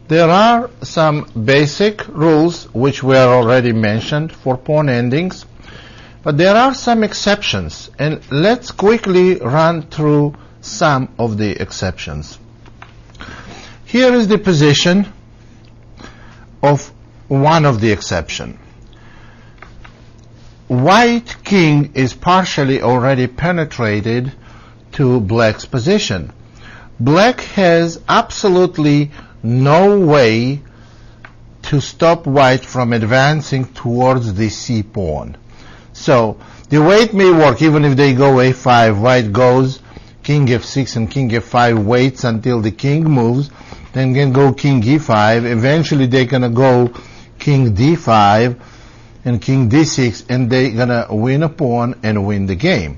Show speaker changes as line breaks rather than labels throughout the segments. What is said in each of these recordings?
There are some basic rules which were already mentioned for pawn endings, but there are some exceptions, and let's quickly run through some of the exceptions. Here is the position of one of the exceptions. White king is partially already penetrated to black's position. Black has absolutely no way to stop white from advancing towards the c pawn. So the way it may work, even if they go a5, white goes king f6 and king f5, waits until the king moves, then can go king e5, eventually they're going to go king d5 and king d6, and they're going to win a pawn and win the game.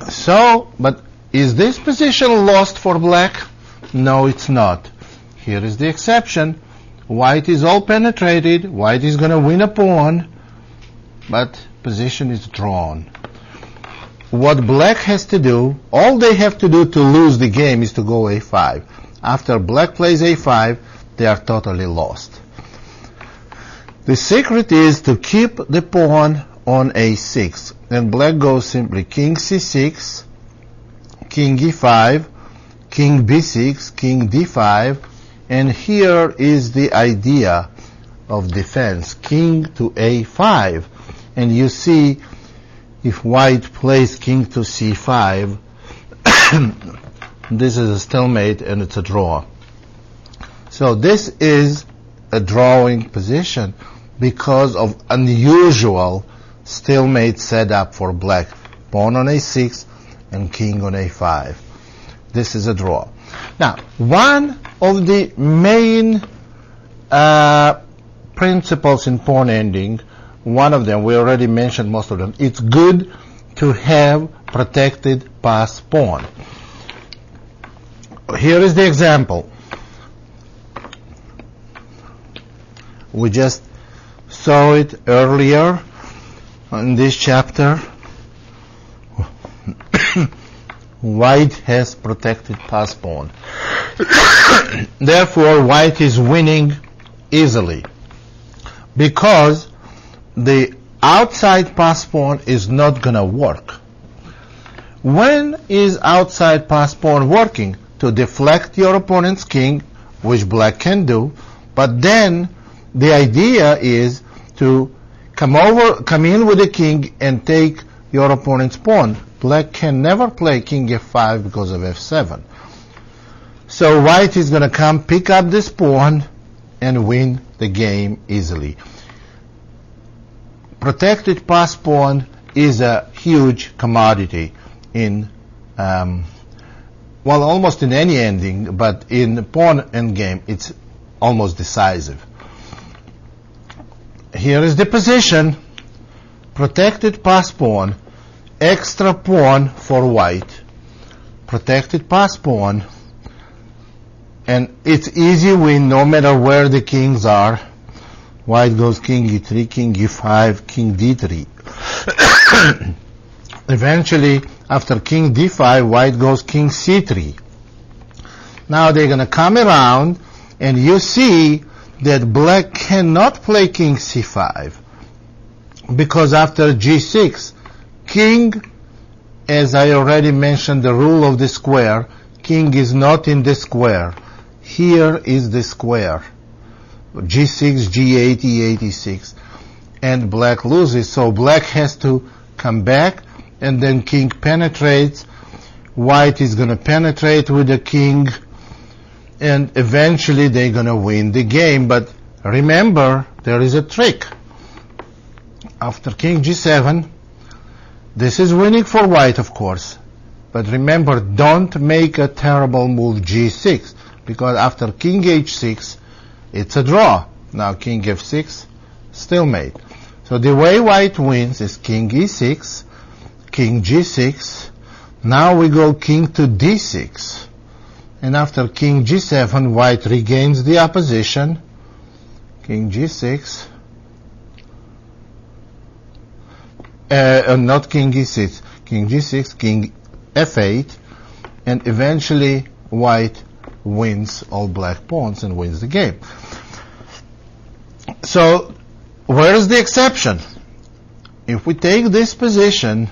So, but is this position lost for black? No, it's not. Here is the exception. White is all penetrated. White is going to win a pawn, but position is drawn. What black has to do, all they have to do to lose the game is to go a5. After black plays a5, they are totally lost. The secret is to keep the pawn on a6. And black goes simply king c6, king e5, king b6, king d5, and here is the idea of defense, king to a5. And you see, if white plays king to c5, this is a stalemate and it's a draw. So this is a drawing position because of unusual stalemate setup for black. Pawn on a6 and king on a5. This is a draw. Now, one of the main principles in pawn ending, one of them, we already mentioned most of them, it's good to have protected pass pawn. Here is the example. We just saw it earlier in this chapter. White has protected pass pawn. Therefore, white is winning easily because the outside pass pawn is not going to work. When is outside pass pawn working? To deflect your opponent's king, which black can do, but then the idea is to come in with the king and take your opponent's pawn. Black can never play king f5 because of f7. So white is going to come pick up this pawn and win the game easily. Protected pass pawn is a huge commodity in, well, almost in any ending, but in pawn endgame, it's almost decisive. Here is the position. Protected pass pawn, extra pawn for white, protected pass pawn, and it's easy win no matter where the kings are. White goes king e3, king e5, king d3. Eventually, after king d5, white goes king c3. Now they're going to come around, and you see that black cannot play king c5 because after g6, king, as I already mentioned, the rule of the square, king is not in the square. Here is the square. g6, g8, e8, e6. And black loses, so black has to come back, and then king penetrates. White is going to penetrate with the king, and eventually they're going to win the game. But remember, there is a trick. After king g7, this is winning for white, of course. But remember, don't make a terrible move g6, because after king h6, it's a draw. Now king f6, stalemate. So the way white wins is king e6, king g6. Now we go king to d6. And after king g7, white regains the opposition. King g6. Not king e6. King g6, king f8. And eventually white wins all black pawns and wins the game. So where is the exception? If we take this position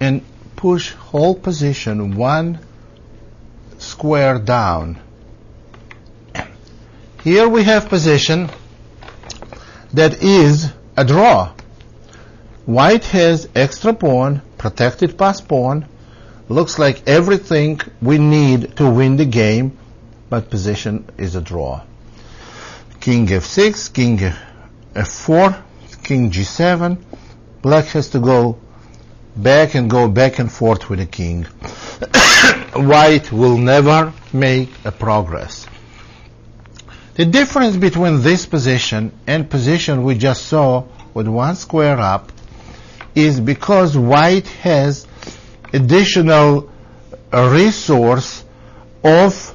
and push whole position one square down, here we have position that is a draw. White has extra pawn, protected pass pawn, looks like everything we need to win the game, but position is a draw. King f6, king f4, king g7. Black has to go back and forth with the king. White will never make a progress. The difference between this position and position we just saw with one square up is because white has additional resource of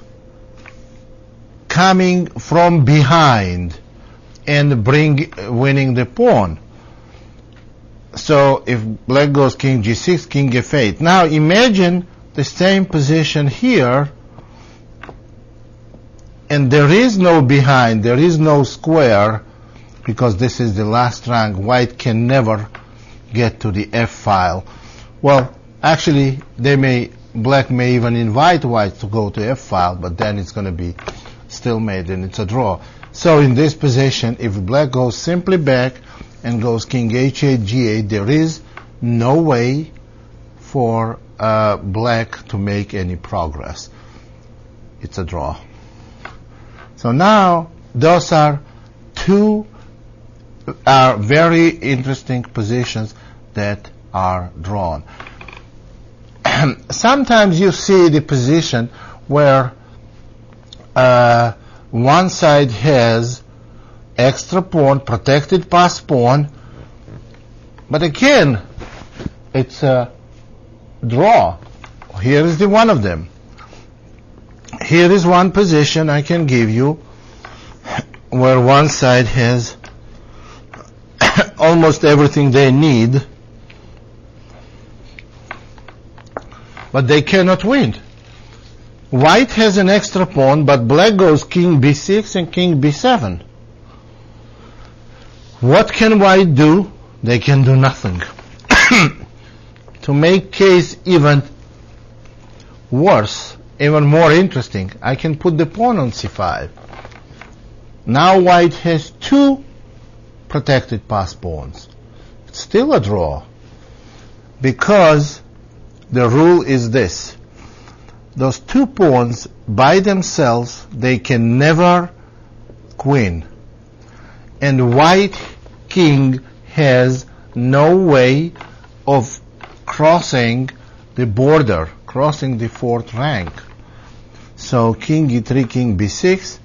coming from behind and winning the pawn. So if black goes king g6, king f8. Now imagine the same position here, and there is no behind, there is no square, because this is the last rank. White can never get to the f file. Well, actually, black may even invite white to go to f file, but then it's going to be stalemate and it's a draw. So in this position, if black goes simply back and goes king h8, g8, there is no way for black to make any progress. It's a draw. So now those are two very interesting positions that are drawn. Sometimes you see the position where one side has extra pawn, protected pass pawn, but again, it's a draw. Here is the one of them. Here is one position I can give you where one side has almost everything they need, but they cannot win. White has an extra pawn, but black goes king b6 and king b7. What can white do? They can do nothing. To make case even worse, even more interesting, I can put the pawn on c5. Now white has two protected pass pawns. It's still a draw, because the rule is this: those two pawns by themselves, they can never win, and white king has no way of crossing the border, crossing the fourth rank. So king e3, king b6,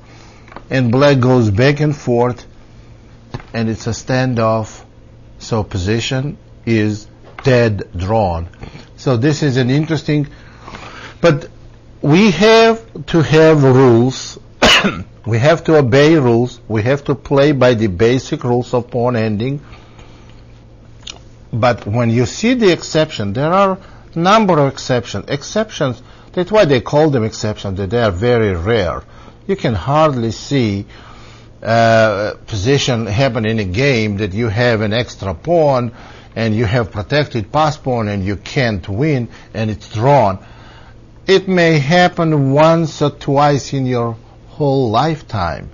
and black goes back and forth, and it's a standoff. So position is dead drawn. So this is an interesting, but we have to have rules. We have to obey rules. We have to play by the basic rules of pawn ending. But when you see the exception, there are a number of exceptions. That's why they call them exceptions, that they are very rare. You can hardly see position happen in a game that you have an extra pawn and you have protected pass pawn and you can't win and it's drawn. It may happen once or twice in your whole lifetime.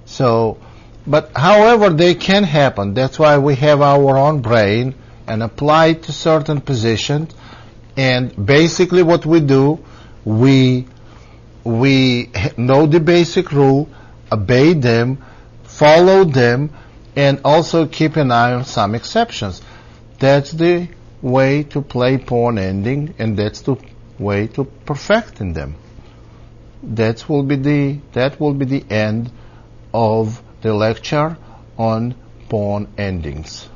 So, but however, they can happen. That's why we have our own brain and apply it to certain positions. And basically what we do, we know the basic rule, obey them, follow them, and also keep an eye on some exceptions. That's the way to play pawn ending, and that's the way to perfect in them. That will be the end of the lecture on pawn endings.